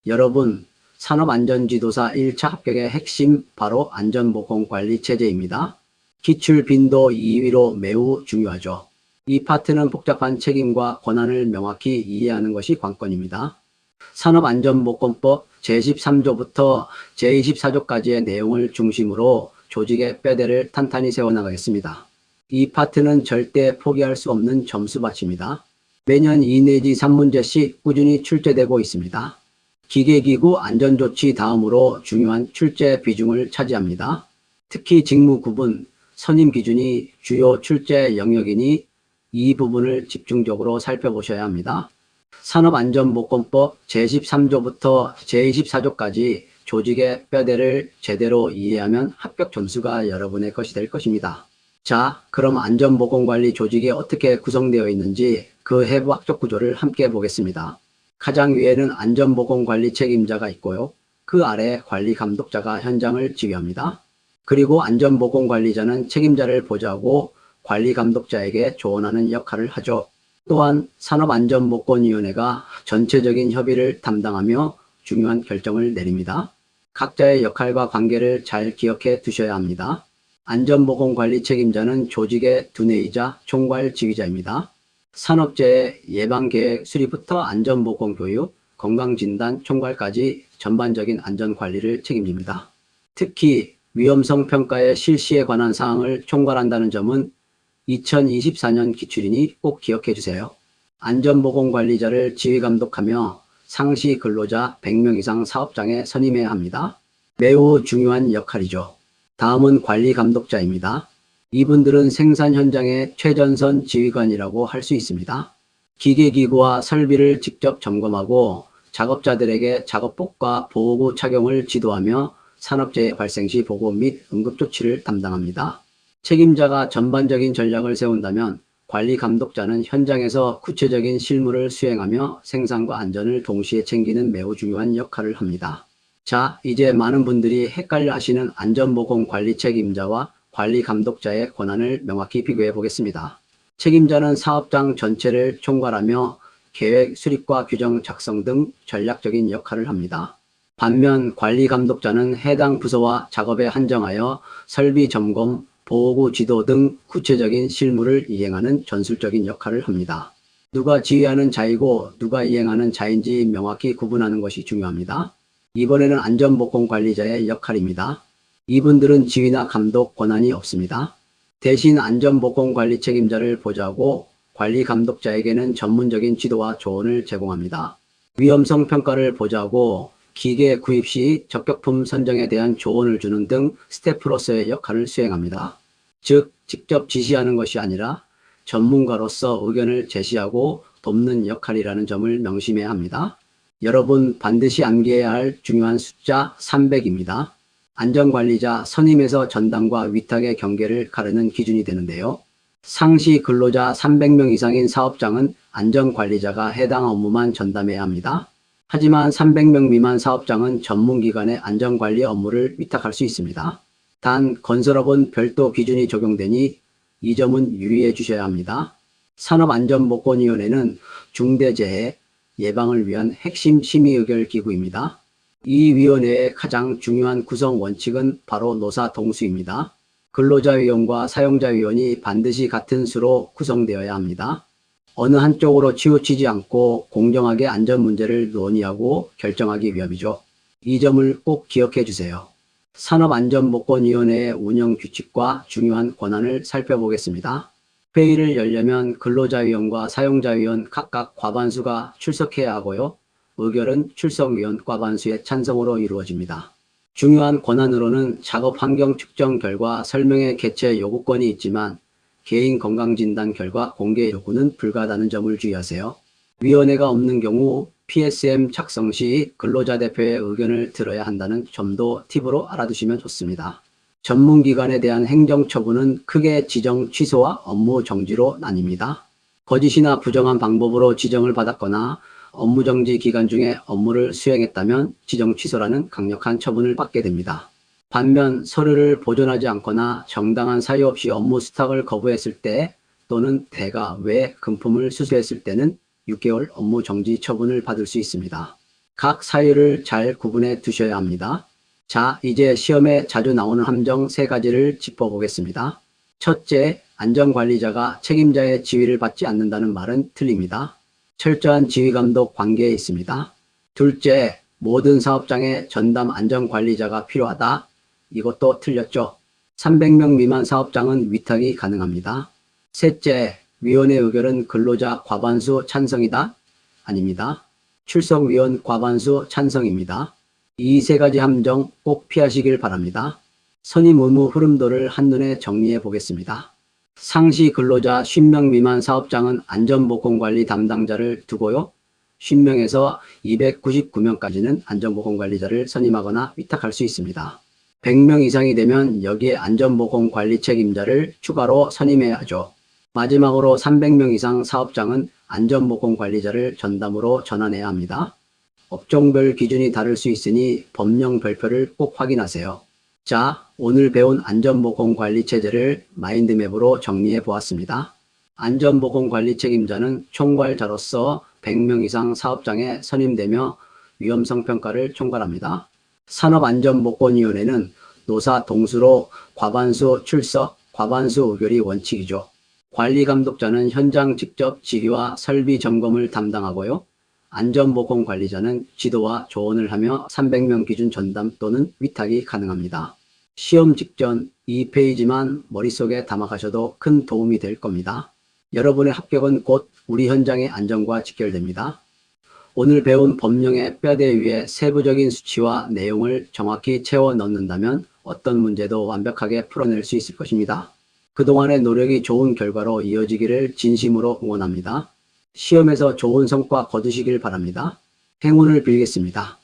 여러분, 산업안전지도사 1차 합격의 핵심 바로 안전보건관리체제입니다. 기출 빈도 2위로 매우 중요하죠. 이 파트는 복잡한 책임과 권한을 명확히 이해하는 것이 관건입니다. 산업안전보건법 제13조부터 제24조까지의 내용을 중심으로 조직의 뼈대를 탄탄히 세워나가겠습니다. 이 파트는 절대 포기할 수 없는 점수밭입니다. 매년 2 내지 3문제씩 꾸준히 출제되고 있습니다. 기계기구 안전조치 다음으로 중요한 출제 비중을 차지합니다. 특히 직무 구분, 선임 기준이 주요 출제 영역이니 이 부분을 집중적으로 살펴보셔야 합니다. 산업안전보건법 제13조부터 제24조까지 조직의 뼈대를 제대로 이해하면 합격 점수가 여러분의 것이 될 것입니다. 자, 그럼 안전보건관리 조직이 어떻게 구성되어 있는지 그 해부학적 구조를 함께 보겠습니다. 가장 위에는 안전보건관리 책임자가 있고요. 그 아래 관리감독자가 현장을 지휘합니다. 그리고 안전보건관리자는 책임자를 보좌하고 관리감독자에게 조언하는 역할을 하죠. 또한 산업안전보건위원회가 전체적인 협의를 담당하며 중요한 결정을 내립니다. 각자의 역할과 관계를 잘 기억해 두셔야 합니다. 안전보건관리 책임자는 조직의 두뇌이자 총괄 지휘자입니다. 산업재해 예방계획 수립부터 안전보건교육, 건강진단, 총괄까지 전반적인 안전관리를 책임집니다. 특히 위험성 평가의 실시에 관한 사항을 총괄한다는 점은 2024년 기출이니 꼭 기억해 주세요. 안전보건관리자를 지휘감독하며 상시 근로자 100명 이상 사업장에 선임해야 합니다. 매우 중요한 역할이죠. 다음은 관리감독자입니다. 이분들은 생산 현장의 최전선 지휘관이라고 할 수 있습니다. 기계기구와 설비를 직접 점검하고 작업자들에게 작업복과 보호구 착용을 지도하며 산업재해 발생 시 보고 및 응급조치를 담당합니다. 책임자가 전반적인 전략을 세운다면 관리감독자는 현장에서 구체적인 실무를 수행하며 생산과 안전을 동시에 챙기는 매우 중요한 역할을 합니다. 자, 이제 많은 분들이 헷갈려 하시는 안전보건관리 책임자와 관리감독자의 권한을 명확히 비교해 보겠습니다. 책임자는 사업장 전체를 총괄하며 계획 수립과 규정 작성 등 전략적인 역할을 합니다. 반면 관리감독자는 해당 부서와 작업에 한정하여 설비 점검, 보호구 지도 등 구체적인 실무를 이행하는 전술적인 역할을 합니다. 누가 지휘하는 자이고 누가 이행하는 자인지 명확히 구분하는 것이 중요합니다. 이번에는 안전보건관리자의 역할입니다. 이분들은 지휘나 감독 권한이 없습니다. 대신 안전보건관리 책임자를 보좌하고 관리감독자에게는 전문적인 지도와 조언을 제공합니다. 위험성 평가를 보좌하고 기계 구입 시 적격품 선정에 대한 조언을 주는 등 스태프로서의 역할을 수행합니다. 즉, 직접 지시하는 것이 아니라 전문가로서 의견을 제시하고 돕는 역할이라는 점을 명심해야 합니다. 여러분 반드시 암기해야 할 중요한 숫자 300입니다. 안전관리자 선임에서 전담과 위탁의 경계를 가르는 기준이 되는데요. 상시 근로자 300명 이상인 사업장은 안전관리자가 해당 업무만 전담해야 합니다. 하지만 300명 미만 사업장은 전문기관의 안전관리 업무를 위탁할 수 있습니다. 단 건설업은 별도 기준이 적용되니 이 점은 유의해 주셔야 합니다. 산업안전보건위원회는 중대재해 예방을 위한 핵심 심의의결기구입니다. 이 위원회의 가장 중요한 구성 원칙은 바로 노사 동수입니다. 근로자위원과 사용자위원이 반드시 같은 수로 구성되어야 합니다. 어느 한쪽으로 치우치지 않고 공정하게 안전 문제를 논의하고 결정하기 위함이죠. 이 점을 꼭 기억해 주세요. 산업안전보건위원회의 운영 규칙과 중요한 권한을 살펴보겠습니다. 회의를 열려면 근로자위원과 사용자위원 각각 과반수가 출석해야 하고요. 의결은 출석위원 과반수의 찬성으로 이루어집니다. 중요한 권한으로는 작업 환경 측정 결과 설명의 개최 요구권이 있지만 개인 건강진단 결과 공개 요구는 불가하다는 점을 주의하세요. 위원회가 없는 경우 PSM 작성 시 근로자 대표의 의견을 들어야 한다는 점도 팁으로 알아두시면 좋습니다. 전문기관에 대한 행정처분은 크게 지정 취소와 업무 정지로 나뉩니다. 거짓이나 부정한 방법으로 지정을 받았거나 업무정지 기간 중에 업무를 수행했다면 지정 취소라는 강력한 처분을 받게 됩니다. 반면 서류를 보존하지 않거나 정당한 사유 없이 업무 수탁을 거부했을 때 또는 대가 외 금품을 수수했을 때는 6개월 업무 정지 처분을 받을 수 있습니다. 각 사유를 잘 구분해 두셔야 합니다. 자, 이제 시험에 자주 나오는 함정 3가지를 짚어보겠습니다. 첫째, 안전관리자가 책임자의 지휘를 받지 않는다는 말은 틀립니다. 철저한 지휘감독 관계에 있습니다. 둘째, 모든 사업장에 전담 안전관리자가 필요하다. 이것도 틀렸죠. 300명 미만 사업장은 위탁이 가능합니다. 셋째, 위원회 의결은 근로자 과반수 찬성이다? 아닙니다. 출석위원 과반수 찬성입니다. 이 3가지 함정 꼭 피하시길 바랍니다. 선임 의무 흐름도를 한눈에 정리해 보겠습니다. 상시 근로자 50명 미만 사업장은 안전보건관리 담당자를 두고요. 50명에서 299명까지는 안전보건관리자를 선임하거나 위탁할 수 있습니다. 100명 이상이 되면 여기에 안전보건관리 책임자를 추가로 선임해야 하죠. 마지막으로 300명 이상 사업장은 안전보건관리자를 전담으로 전환해야 합니다. 업종별 기준이 다를 수 있으니 법령 별표를 꼭 확인하세요. 자, 오늘 배운 안전보건관리체제를 마인드맵으로 정리해 보았습니다. 안전보건관리 책임자는 총괄자로서 100명 이상 사업장에 선임되며 위험성 평가를 총괄합니다. 산업안전보건위원회는 노사 동수로 과반수 출석, 과반수 의결이 원칙이죠. 관리감독자는 현장 직접 지휘와 설비 점검을 담당하고요. 안전보건관리자는 지도와 조언을 하며 300명 기준 전담 또는 위탁이 가능합니다. 시험 직전 2페이지만 머릿속에 담아가셔도 큰 도움이 될 겁니다. 여러분의 합격은 곧 우리 현장의 안전과 직결됩니다. 오늘 배운 법령의 뼈대 위에 세부적인 수치와 내용을 정확히 채워 넣는다면 어떤 문제도 완벽하게 풀어낼 수 있을 것입니다. 그동안의 노력이 좋은 결과로 이어지기를 진심으로 응원합니다. 시험에서 좋은 성과 거두시길 바랍니다. 행운을 빌겠습니다.